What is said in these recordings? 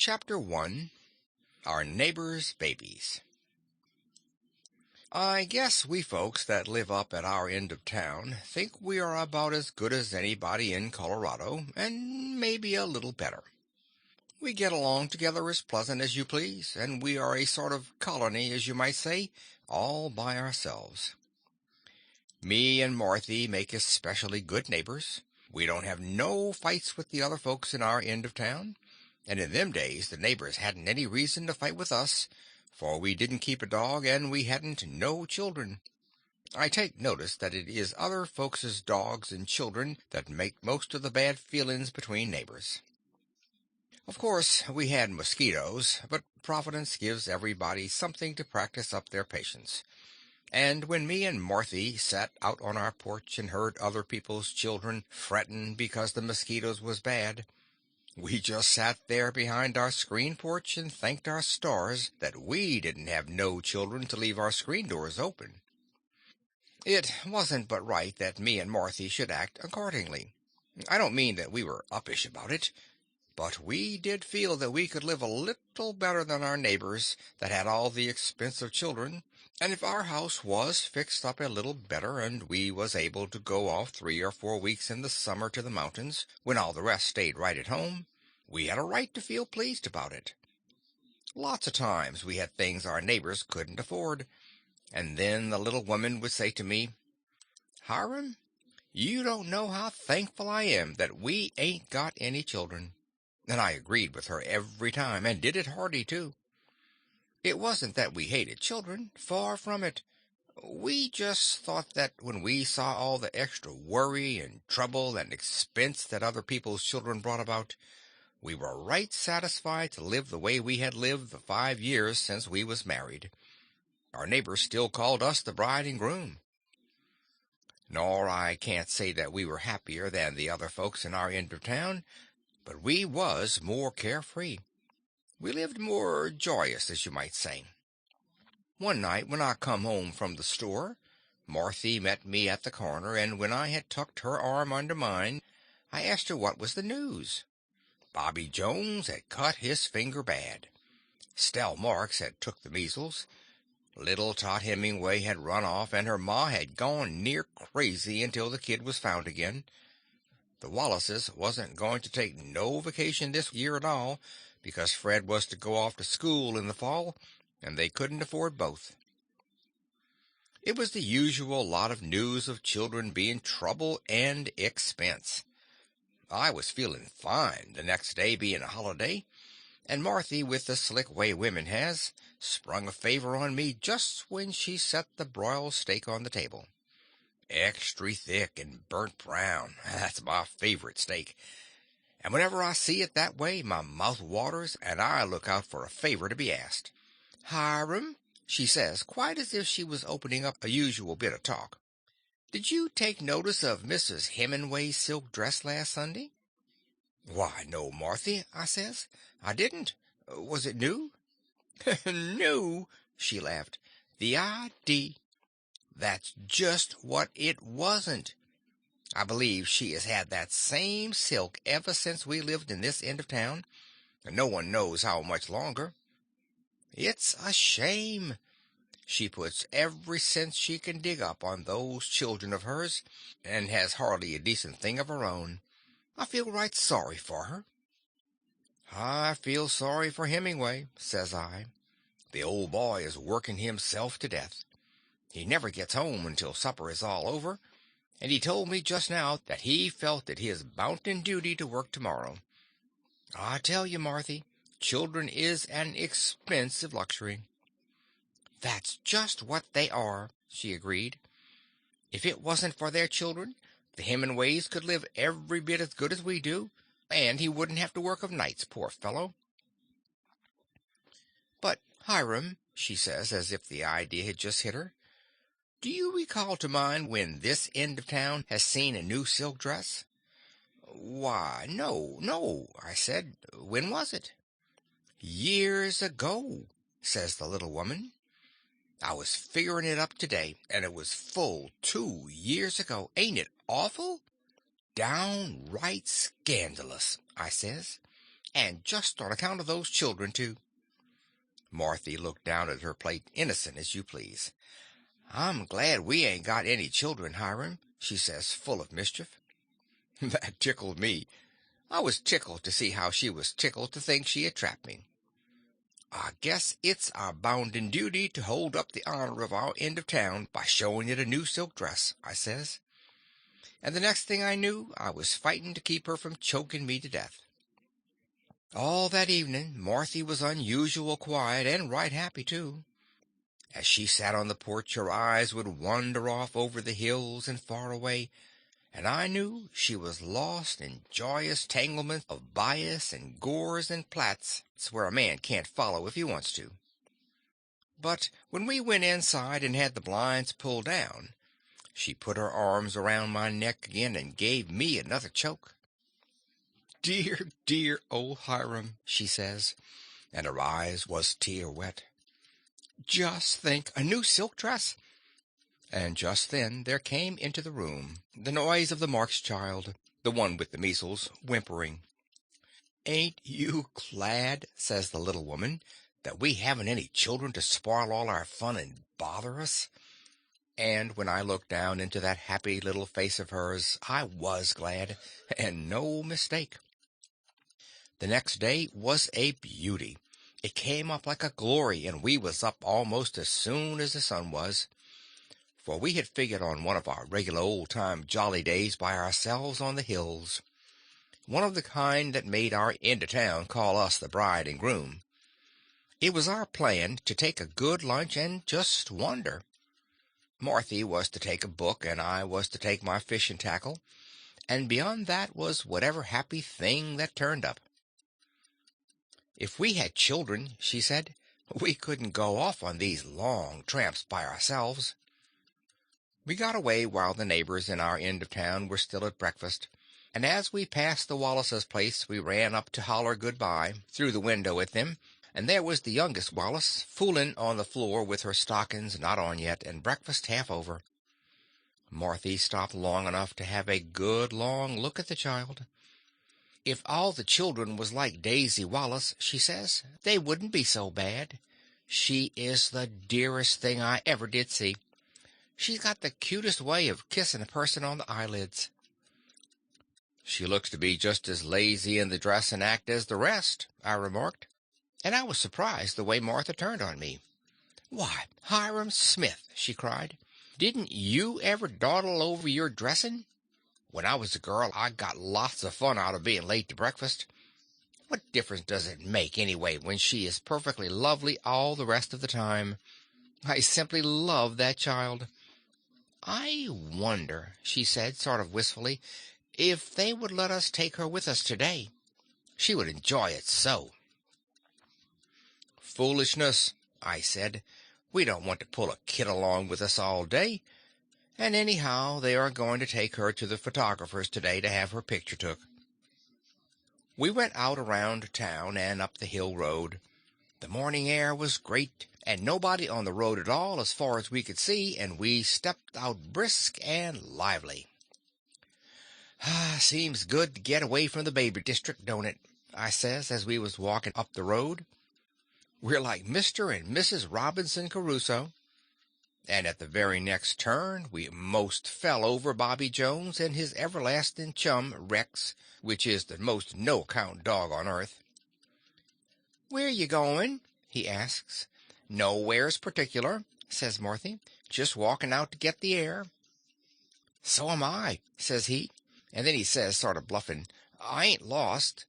Chapter 1. Our Neighbors' Babies. I guess we folks that live up at our end of town think we are about as good as anybody in Colorado, and maybe a little better. We get along together as pleasant as you please, and we are a sort of colony, as you might say, all by ourselves. Me and Marthy make especially good neighbors. We don't have no fights with the other folks in our end of town. And in them days the neighbors hadn't any reason to fight with us, for we didn't keep a dog and we hadn't no children. I take notice that it is other folks' dogs and children that make most of the bad feelin's between neighbors. Of course we had mosquitoes, but Providence gives everybody something to practice up their patience. And when me and Marthy sat out on our porch and heard other people's children frettin' because the mosquitoes was bad, we just sat there behind our screen porch and thanked our stars that we didn't have no children to leave our screen doors open. It wasn't but right that me and Marthy should act accordingly. I don't mean that we were uppish about it, but we did feel that we could live a little better than our neighbors that had all the expense of children, and if our house was fixed up a little better and we was able to go off 3 or 4 weeks in the summer to the mountains, when all the rest stayed right at home, we had a right to feel pleased about it. Lots of times we had things our neighbors couldn't afford, and then the little woman would say to me, "Hiram, you don't know how thankful I am that we ain't got any children." And I agreed with her every time, and did it hearty, too. It wasn't that we hated children, far from it. We just thought that when we saw all the extra worry and trouble and expense that other people's children brought about, we were right satisfied to live the way we had lived the 5 years since we was married. Our neighbors still called us the bride and groom. Nor I can't say that we were happier than the other folks in our end of town, but we was more carefree. We lived more joyous, as you might say. One night when I come home from the store, Marthy met me at the corner, and when I had tucked her arm under mine, I asked her what was the news. Bobby Jones had cut his finger bad. Stell Marks had took the measles. Little Tot Hemingway had run off, and her ma had gone near crazy until the kid was found again. The Wallaces wasn't going to take no vacation this year at all, because Fred was to go off to school in the fall, and they couldn't afford both. It was the usual lot of news of children being trouble and expense. I was feeling fine, the next day being a holiday, and Marthy, with the slick way women has, sprung a favor on me just when she set the broiled steak on the table. Extry thick and burnt brown, that's my favorite steak. And whenever I see it that way, my mouth waters, and I look out for a favor to be asked. "Hiram," she says, quite as if she was opening up a usual bit of talk, "did you take notice of Mrs. Hemingway's silk dress last Sunday?" "Why, no, Marthy," I says. "I didn't. Was it new?" "New!" she laughed. "The idea! That's just what it wasn't. I believe she has had that same silk ever since we lived in this end of town, and no one knows how much longer. It's a shame. She puts every cent she can dig up on those children of hers, and has hardly a decent thing of her own. I feel right sorry for her." "I feel sorry for Hemingway," says I. "The old boy is working himself to death. He never gets home until supper is all over, and he told me just now that he felt it his bounden duty to work tomorrow. I tell you, Marthy, children is an expensive luxury." "That's just what they are," she agreed. "If it wasn't for their children, the Hemingways could live every bit as good as we do, and he wouldn't have to work of nights, poor fellow." "But, Hiram," she says, as if the idea had just hit her, "do you recall to mind when this end of town has seen a new silk dress?" "Why, no, no," I said. "When was it?" "Years ago," says the little woman. "I was figuring it up today, and it was full 2 years ago. Ain't it awful?" "Downright scandalous," I says. And just on account of those children, too." Marthy looked down at her plate, innocent as you please. "I'm glad we ain't got any children, Hiram," she says, full of mischief. That tickled me. I was tickled to see how she was tickled to think she had trapped me. "I guess it's our bounden duty to hold up the honor of our end of town by showing it a new silk dress," I says. And the next thing I knew, I was fighting to keep her from choking me to death. All that evening, Marthy was unusual quiet and right happy, too. As she sat on the porch, her eyes would wander off over the hills and far away, and I knew she was lost in joyous tanglements of bias and gores and plats where a man can't follow if he wants to. But when we went inside and had the blinds pulled down, she put her arms around my neck again and gave me another choke. "Dear, dear old Hiram," she says, and her eyes was tear wet. "Just think, a new silk dress!" And just then there came into the room the noise of the Marks child, the one with the measles, whimpering. "Ain't you glad," says the little woman, "that we haven't any children to spoil all our fun and bother us?" And when I looked down into that happy little face of hers, I was glad, and no mistake. The next day was a beauty. It came up like a glory, and we was up almost as soon as the sun was, for we had figured on one of our regular old-time jolly days by ourselves on the hills, one of the kind that made our end of town call us the bride and groom. It was our plan to take a good lunch and just wander. Marthy was to take a book, and I was to take my fishing tackle, and beyond that was whatever happy thing that turned up. "If we had children," she said, "we couldn't go off on these long tramps by ourselves." We got away while the neighbors in our end of town were still at breakfast, and as we passed the Wallace's place we ran up to holler good-bye through the window at them, and there was the youngest Wallace fooling on the floor with her stockings not on yet and breakfast half over. Marthy stopped long enough to have a good long look at the child. "If all the children was like Daisy Wallace," she says, "they wouldn't be so bad. She is the dearest thing I ever did see. She's got the cutest way of kissing a person on the eyelids." "She looks to be just as lazy in the dress and act as the rest," I remarked, and I was surprised the way Martha turned on me. "Why, Hiram Smith," she cried, "didn't you ever dawdle over your dressing? When I was a girl I got lots of fun out of being late to breakfast. What difference does it make, anyway, when she is perfectly lovely all the rest of the time? I simply love that child. I wonder," she said, sort of wistfully, "if they would let us take her with us today. She would enjoy it so." "Foolishness," I said. "We don't want to pull a kid along with us all day. And anyhow, they are going to take her to the photographer's today to have her picture took." We went out around town and up the hill road. The morning air was great, and nobody on the road at all as far as we could see, and we stepped out brisk and lively. "Seems good to get away from the baby district, don't it?" I says as we was walking up the road. "We're like Mr. and Mrs. Robinson Crusoe." And at the very next turn we most fell over Bobby Jones and his everlasting chum Rex, which is the most no-account dog on earth. "Where you going?" he asks. "Nowheres particular," says Marthy. "Just walking out to get the air." "So am I," says he, and then he says, sort of bluffing, "I ain't lost."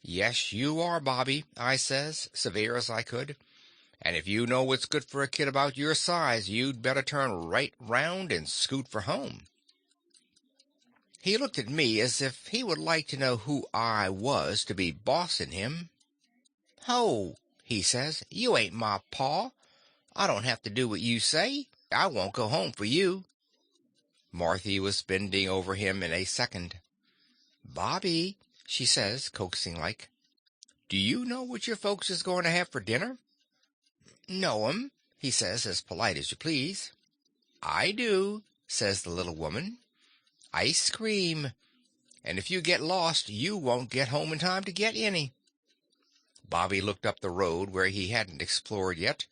"Yes, you are, Bobby," I says, severe as I could. "And if you know what's good for a kid about your size, you'd better turn right round and scoot for home." He looked at me as if he would like to know who I was to be bossing him. "Ho," he says, "you ain't my pa. I don't have to do what you say. I won't go home for you." Marthy was bending over him in a second. "Bobby," she says, coaxing like, "do you know what your folks is going to have for dinner?" "Know 'em," he says, as polite as you please. "I do," says the little woman. "Ice cream." and if you get lost, you won't get home in time to get any." Bobby looked up the road where he hadn't explored yet,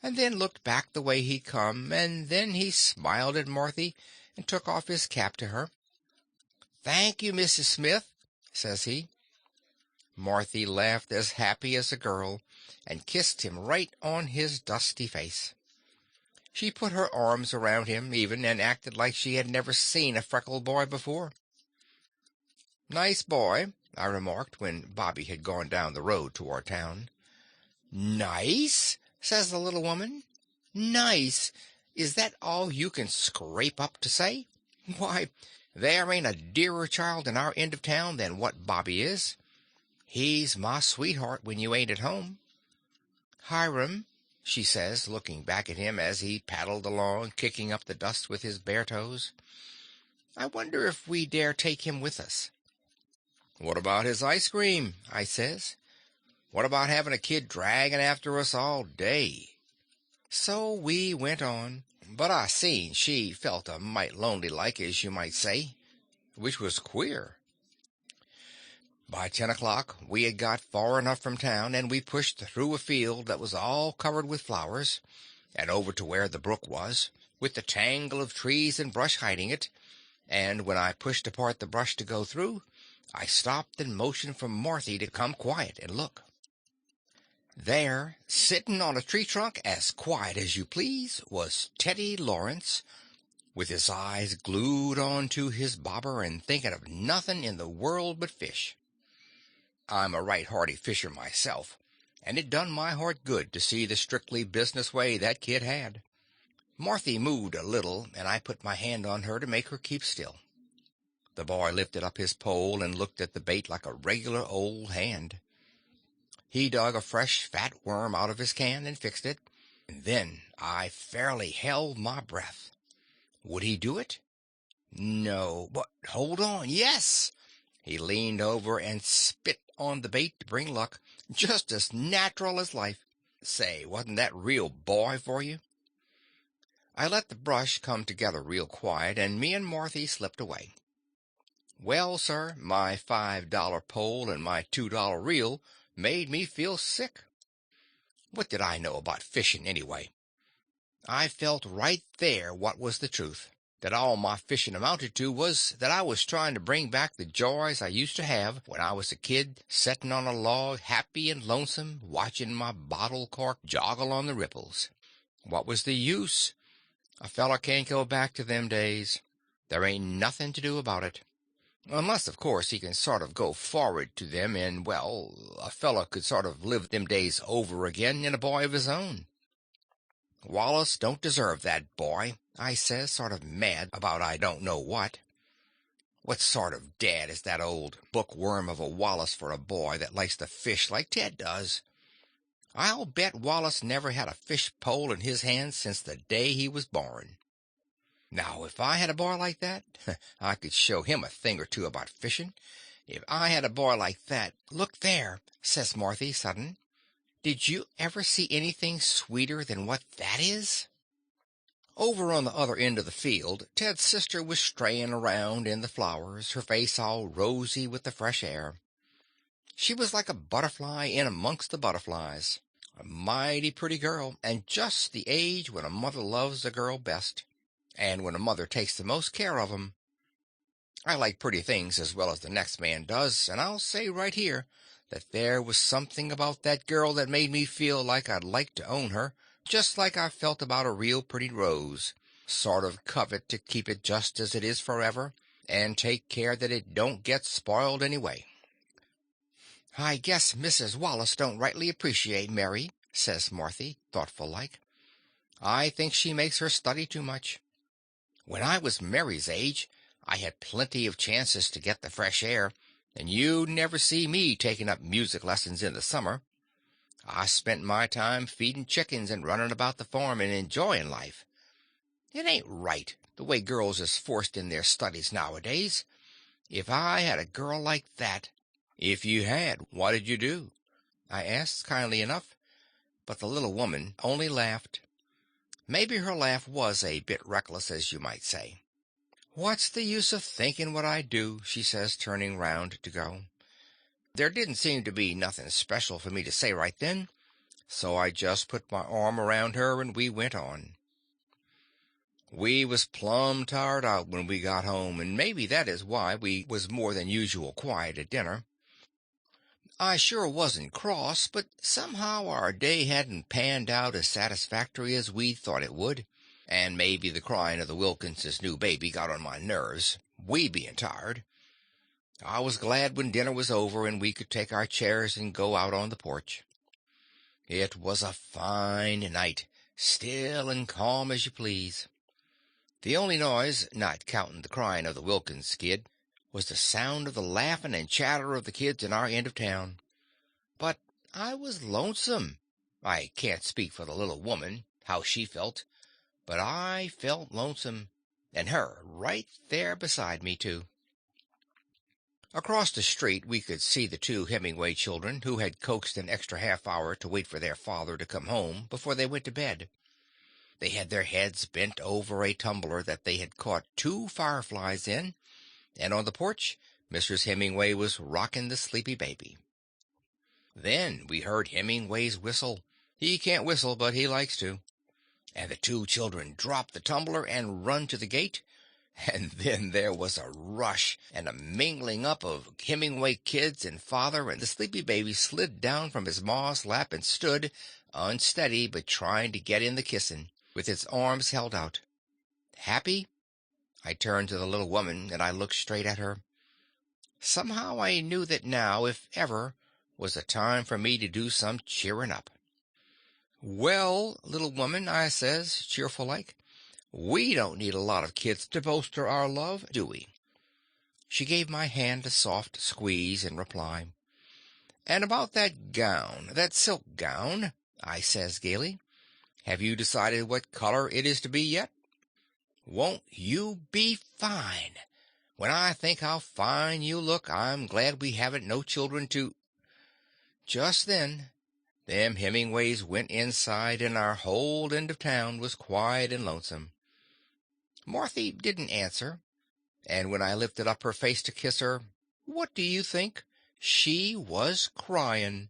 and then looked back the way he'd come, and then he smiled at Marthy and took off his cap to her. "Thank you, Mrs. Smith," says he. Marthy laughed as happy as a girl, and kissed him right on his dusty face. She put her arms around him even, and acted like she had never seen a freckled boy before. "Nice boy," I remarked, when Bobby had gone down the road toward town. "Nice?" says the little woman. "Nice? Is that all you can scrape up to say? Why, there ain't a dearer child in our end of town than what Bobby is. He's my sweetheart when you ain't at home. Hiram," she says, looking back at him as he paddled along, kicking up the dust with his bare toes, "I wonder if we dare take him with us." "What about his ice cream?" I says. "What about having a kid dragging after us all day?" So we went on, but I seen she felt a mite lonely like, as you might say, which was queer. By 10 o'clock we had got far enough from town, and we pushed through a field that was all covered with flowers, and over to where the brook was, with the tangle of trees and brush hiding it, and when I pushed apart the brush to go through, I stopped and motioned for Marthy to come quiet and look. There, sitting on a tree trunk as quiet as you please, was Teddy Lawrence, with his eyes glued on to his bobber and thinking of nothing in the world but fish. I'm a right hearty fisher myself, and it done my heart good to see the strictly business way that kid had. Marthy moved a little, and I put my hand on her to make her keep still. The boy lifted up his pole and looked at the bait like a regular old hand. He dug a fresh fat worm out of his can and fixed it, and then I fairly held my breath. Would he do it? No, but hold on, yes! He leaned over and spit on the bait to bring luck, just as natural as life. Say, wasn't that real boy for you? I let the brush come together real quiet, and me and Marthy slipped away. Well, sir, my $5 pole and my $2 reel made me feel sick. What did I know about fishing, anyway? I felt right there what was the truth, that all my fishing amounted to was that I was trying to bring back the joys I used to have when I was a kid, setting on a log, happy and lonesome, watching my bottle cork joggle on the ripples. What was the use? A feller can't go back to them days. There ain't nothing to do about it. Unless, of course, he can sort of go forward to them, and, well, a feller could sort of live them days over again in a boy of his own. "Wallace don't deserve that boy," I says, sort of mad about I don't know what. What sort of dad is that old bookworm of a Wallace for a boy that likes to fish like Ted does? I'll bet Wallace never had a fish pole in his hands since the day he was born. Now, if I had a boy like that, I could show him a thing or two about fishing. If I had a boy like that— "Look there," says Marthy, sudden. "Did you ever see anything sweeter than what that is?" Over on the other end of the field, Ted's sister was straying around in the flowers, her face all rosy with the fresh air. She was like a butterfly in amongst the butterflies. A mighty pretty girl, and just the age when a mother loves a girl best, and when a mother takes the most care of 'em. I like pretty things as well as the next man does, and I'll say right here that there was something about that girl that made me feel like I'd like to own her, just like I felt about a real pretty rose, sort of covet to keep it just as it is forever, and take care that it don't get spoiled anyway. "I guess Mrs. Wallace don't rightly appreciate Mary," says Marthy, thoughtful like. "I think she makes her study too much. When I was Mary's age, I had plenty of chances to get the fresh air, and you'd never see me taking up music lessons in the summer. I spent my time feeding chickens and running about the farm and enjoying life. It ain't right, the way girls is forced in their studies nowadays. If I had a girl like that—" "If you had, what'd you do?" I asked, kindly enough, but the little woman only laughed. Maybe her laugh was a bit reckless, as you might say. What's the use of thinking what I do? She says, turning round to go. There didn't seem to be nothing special for me to say right then, so I just put my arm around her and we went on. We was plumb tired out when we got home, and maybe that is why we was more than usual quiet at dinner. I sure wasn't cross, but somehow our day hadn't panned out as satisfactory as we'd thought it would, and maybe the crying of the Wilkinses' new baby got on my nerves, we being tired. I was glad when dinner was over and we could take our chairs and go out on the porch. It was a fine night, still and calm as you please. The only noise, not counting the crying of the Wilkins kid, was the sound of the laughing and chatter of the kids in our end of town. But I was lonesome. I can't speak for the little woman, how she felt, but I felt lonesome, and her right there beside me, too. Across the street we could see the two Hemingway children, who had coaxed an extra half-hour to wait for their father to come home before they went to bed. They had their heads bent over a tumbler that they had caught two fireflies in, and on the porch Mrs. Hemingway was rocking the sleepy baby. Then we heard Hemingway's whistle. He can't whistle, but he likes to. And the two children dropped the tumbler and run to the gate, and then there was a rush and a mingling up of Hemingway kids and father, and the sleepy baby slid down from his ma's lap and stood, unsteady but trying to get in the kissing, with its arms held out. Happy? I turned to the little woman, and I looked straight at her. Somehow I knew that now, if ever, was a time for me to do some cheering up. "Well, little woman," I says, cheerful like, "we don't need a lot of kids to bolster our love, do we?" She gave my hand a soft squeeze in reply. "And about that gown, that silk gown," I says gaily, "have you decided what color it is to be yet?" "Won't you be fine? When I think how fine you look, I'm glad we haven't no children to—" Just then them Hemingways went inside, and our whole end of town was quiet and lonesome. Marthy didn't answer, and when I lifted up her face to kiss her, what do you think? She was crying.